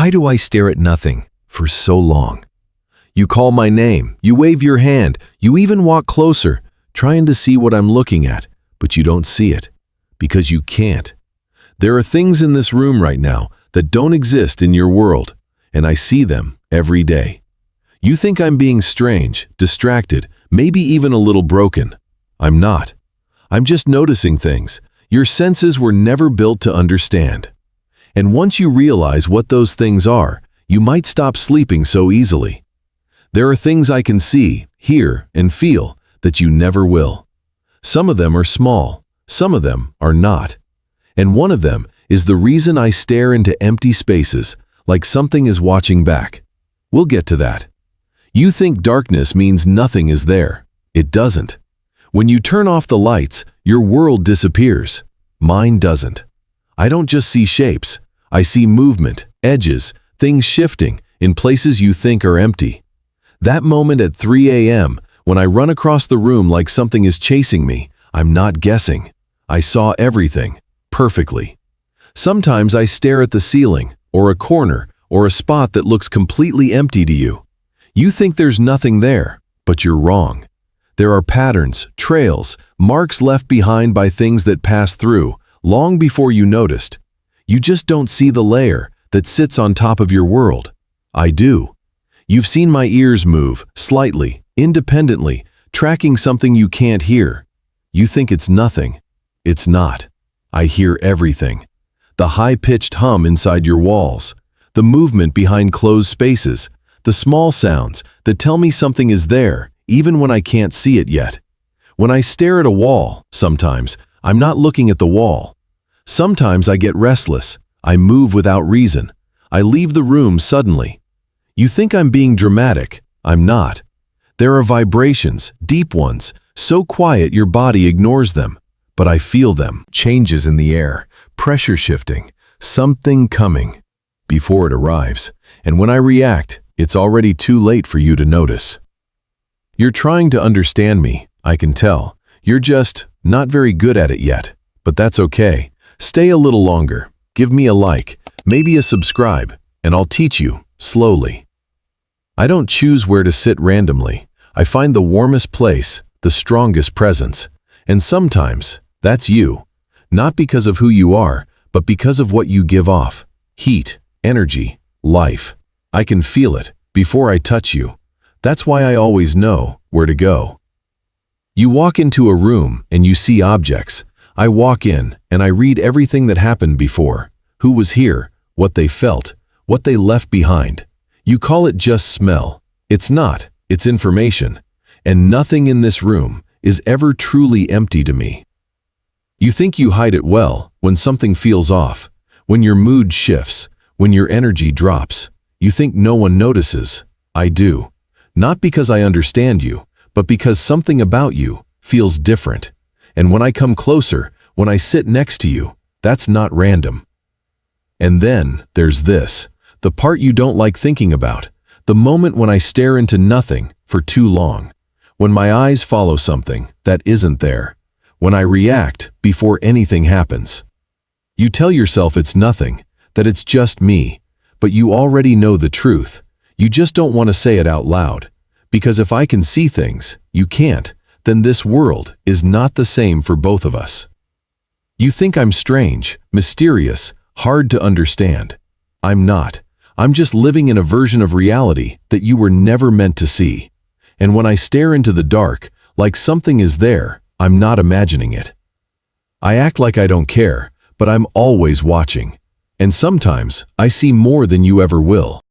Why do I stare at nothing for so long? You call my name, you wave your hand, you even walk closer, trying to see what I'm looking at, but you don't see it, because you can't. There are things in this room right now that don't exist in your world, and I see them every day. You think I'm being strange, distracted, maybe even a little broken. I'm not. I'm just noticing things your senses were never built to understand. And once you realize what those things are, you might stop sleeping so easily. There are things I can see, hear, and feel that you never will. Some of them are small, some of them are not. And one of them is the reason I stare into empty spaces like something is watching back. We'll get to that. You think darkness means nothing is there. It doesn't. When you turn off the lights, your world disappears. Mine doesn't. I don't just see shapes. I see movement, edges, things shifting in places you think are empty. That moment at 3 a.m., when I run across the room like something is chasing me, I'm not guessing. I saw everything, perfectly. Sometimes I stare at the ceiling, or a corner, or a spot that looks completely empty to you. You think there's nothing there, but you're wrong. There are patterns, trails, marks left behind by things that passed through, long before you noticed. You just don't see the layer that sits on top of your world. I do. You've seen my ears move, slightly, independently, tracking something you can't hear. You think it's nothing. It's not. I hear everything. The high-pitched hum inside your walls, the movement behind closed spaces, the small sounds that tell me something is there, even when I can't see it yet. When I stare at a wall, sometimes, I'm not looking at the wall. Sometimes I get restless. I move without reason. I leave the room suddenly. You think I'm being dramatic. I'm not. There are vibrations, deep ones, so quiet your body ignores them. But I feel them. Changes in the air, pressure shifting, something coming before it arrives. And when I react, it's already too late for you to notice. You're trying to understand me, I can tell. You're just not very good at it yet. But that's okay. Stay a little longer. Give me a like, maybe a subscribe, and I'll teach you, slowly. I don't choose where to sit randomly. I find the warmest place, the strongest presence. And sometimes, that's you. Not because of who you are, but because of what you give off. Heat, energy, life. I can feel it before I touch you. That's why I always know where to go. You walk into a room and you see objects. I walk in and I read everything that happened before. Who was here, what they felt, what they left behind. You call it just smell. It's not, it's information. And nothing in this room is ever truly empty to me. You think you hide it well when something feels off, when your mood shifts, when your energy drops. You think no one notices. I do. Not because I understand you, but because something about you feels different. And when I come closer, when I sit next to you, that's not random. And then there's this, the part you don't like thinking about, the moment when I stare into nothing for too long, when my eyes follow something that isn't there, when I react before anything happens. You tell yourself it's nothing, that it's just me, but you already know the truth. You just don't want to say it out loud, because if I can see things, you can't, then this world is not the same for both of us. You think I'm strange, mysterious, hard to understand. I'm not. I'm just living in a version of reality that you were never meant to see. And when I stare into the dark, like something is there, I'm not imagining it. I act like I don't care, but I'm always watching. And sometimes I see more than you ever will.